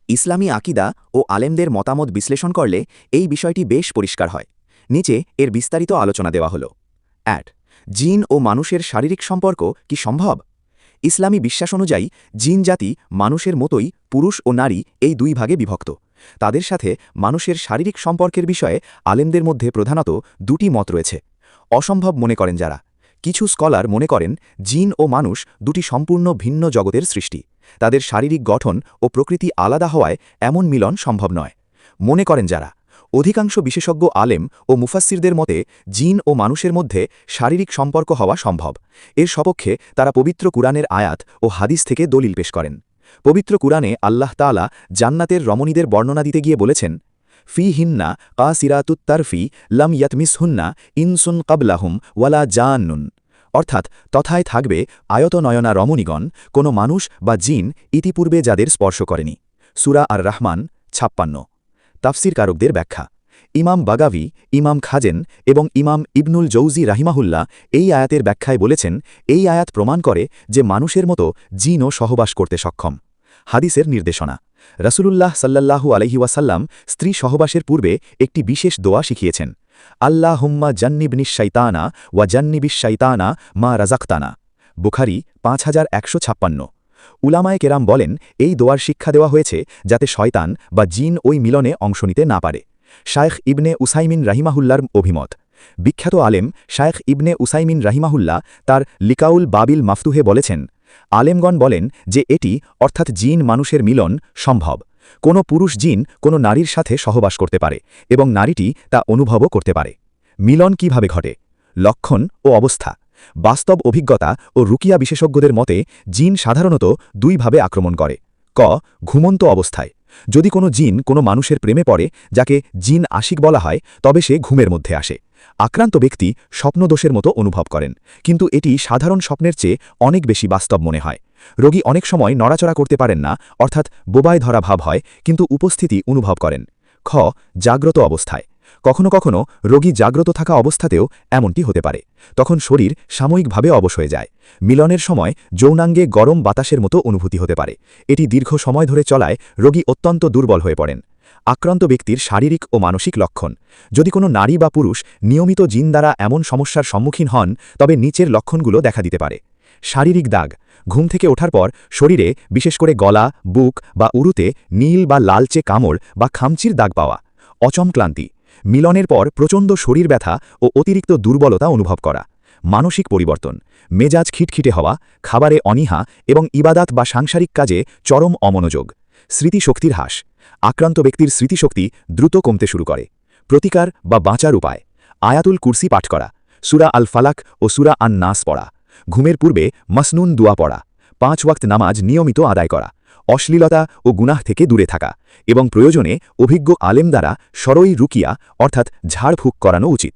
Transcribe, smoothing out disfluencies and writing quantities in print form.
ইসলামী আকিদা ও আলেমদের মতামত বিশ্লেষণ করলে এই বিষয়টি বেশ পরিষ্কার হয়। নিচে এর বিস্তারিত আলোচনা দেওয়া হল। জিন ও মানুষের শারীরিক সম্পর্ক কি সম্ভব? ইসলামী বিশ্বাস অনুযায়ী জিন জাতি মানুষের মতোই পুরুষ ও নারী এই দুই ভাগে বিভক্ত। তাদের সাথে মানুষের শারীরিক সম্পর্কের বিষয়ে আলেমদের মধ্যে প্রধানত দুটি মত রয়েছে। অসম্ভব মনে করেন যারা। কিছু স্কলার মনে করেন জিন ও মানুষ দুটি সম্পূর্ণ ভিন্ন জগতের সৃষ্টি। তাদের শারীরিক গঠন ও প্রকৃতি আলাদা হওয়ায় এমন মিলন সম্ভব নয়। মনে করেন যারা। অধিকাংশ বিশেষজ্ঞ আলেম ও মুফাসসিরদের মতে জিন ও মানুষের মধ্যে শারীরিক সম্পর্ক হওয়া সম্ভব। এর সপক্ষে তারা পবিত্র কুরআনের আয়াত ও হাদিস থেকে দলিল পেশ করেন। পবিত্র কুরআনে আল্লাহ তাআলা জান্নাতের রমণীদের বর্ণনা দিতে গিয়ে বলেছেন, ফি হিন্না কাসিরাতুত তারফি লাম ইয়াতমিসহুন্না ইনসুন কাবলাহুম ওয়ালা জান্নুন। অর্থাৎ তথায় থাকবে আয়তনয়না রমণীগণ, কোনো মানুষ বা জিন ইতিপূর্বে যাদের স্পর্শ করেনি। সূরা আর রহমান 56। তাফসিরকারকদের ব্যাখ্যা। ইমাম বাগাভি, ইমাম খাজেন এবং ইমাম ইবনুল জৌজি রাহিমাহুল্লাহ এই আয়াতের ব্যাখ্যায় বলেছেন, এই আয়াত প্রমাণ করে যে মানুষের মতো জিনও সহবাস করতে সক্ষম। হাদিসের নির্দেশনা। রাসূলুল্লাহ সাল্লাল্লাহু আলাইহি ওয়াসাল্লাম স্ত্রী সহবাসের পূর্বে একটি বিশেষ দোয়া শিখিয়েছেন, আল্লাহুম্মা জান্নিবনিশ শাইতানা ওয়া জান্নিবিশ শাইতানা মা রাযাকতানা। বুখারী 5156। উলামায়ে কেরাম বলেন, এই দোয়ার শিক্ষা দেওয়া হয়েছে যাতে শয়তান বা জিন ওই মিলনে অংশ নিতে না পারে। শায়খ ইবনে উসাইমিন রাহিমাহুল্লার অভিমত। বিখ্যাত আলেম শায়খ ইবনে উসাইমিন রাহিমাহুল্লাহ তার লিকাউল বাবিল মাফতুহে বলেছেন, আলেমগণ বলেন যে এটি অর্থাৎ জিন মানুষের মিলন সম্ভব। কোনো পুরুষ জিন কোনো নারীর সাথে সহবাস করতে পারে এবং নারীটি তা অনুভবও করতে পারে। মিলন কিভাবে ঘটে? লক্ষণ ও অবস্থা। বাস্তব অভিজ্ঞতা ও রুকিয়া বিশেষজ্ঞদের মতে জিন সাধারণত দুইভাবে আক্রমণ করে। ক, ঘুমন্ত অবস্থায়। যদি কোনো জিন কোনো মানুষের প্রেমে পড়ে, যাকে জিন আশিক বলা হয়, তবে সে ঘুমের মধ্যে আসে। আক্রান্ত ব্যক্তি স্বপ্নদোষের মতো অনুভব করেন, কিন্তু এটি সাধারণ স্বপ্নের চেয়ে অনেক বেশি বাস্তব মনে হয়। রোগী অনেক সময় নড়াচড়া করতে পারেন না, অর্থাৎ বোবায় ধরা ভাব হয়, কিন্তু উপস্থিতি অনুভব করেন। খ, জাগ্রত অবস্থায়। কখনো কখনো রোগী জাগ্রত থাকা অবস্থাতেও এমনটি হতে পারে। তখন শরীর সাময়িকভাবে অবশ হয়ে যায়। মিলনের সময় যৌনাঙ্গে গরম বাতাসের মতো অনুভূতি হতে পারে। এটি দীর্ঘ সময় ধরে চলায় রোগী অত্যন্ত দুর্বল হয়ে পড়েন। আক্রান্ত ব্যক্তির শারীরিক ও মানসিক লক্ষণ। যদি কোনো নারী বা পুরুষ নিয়মিত জিন দ্বারা এমন সমস্যার সম্মুখীন হন, তবে নিচের লক্ষণগুলো দেখা দিতে পারে। শারীরিক দাগ। ঘুম থেকে ওঠার পর শরীরে, বিশেষ করে গলা, বুক বা উরুতে নীল বা লালচে কামড় বা খামচির দাগ পাওয়া। অচমক্লান্তি। মিলনের পর প্রচণ্ড শরীর ব্যথা ও অতিরিক্ত দুর্বলতা অনুভব করা। মানসিক পরিবর্তন। মেজাজ খিটখিটে হওয়া, খাবারে অনীহা এবং ইবাদাত বা সাংসারিক কাজে চরম অমনোযোগ। স্মৃতিশক্তির হ্রাস। আক্রান্ত ব্যক্তির স্মৃতিশক্তি দ্রুত কমতে শুরু করে। প্রতিকার বা বাঁচার উপায়। আয়াতুল কুরসি পাঠ করা, সূরা আল ফালাক ও সূরা আন নাস পড়া। ঘুমের পূর্বে মাসনুন দোয়া পড়া। 5 ওয়াক্ত নামাজ নিয়মিত আদায় করা। অশ্লীলতা ও গুনাহ থেকে দূরে থাকা এবং প্রয়োজনে অভিজ্ঞ আলেম দ্বারা সরই রুকিয়া অর্থাৎ ঝাড়ফুঁক করানো উচিত।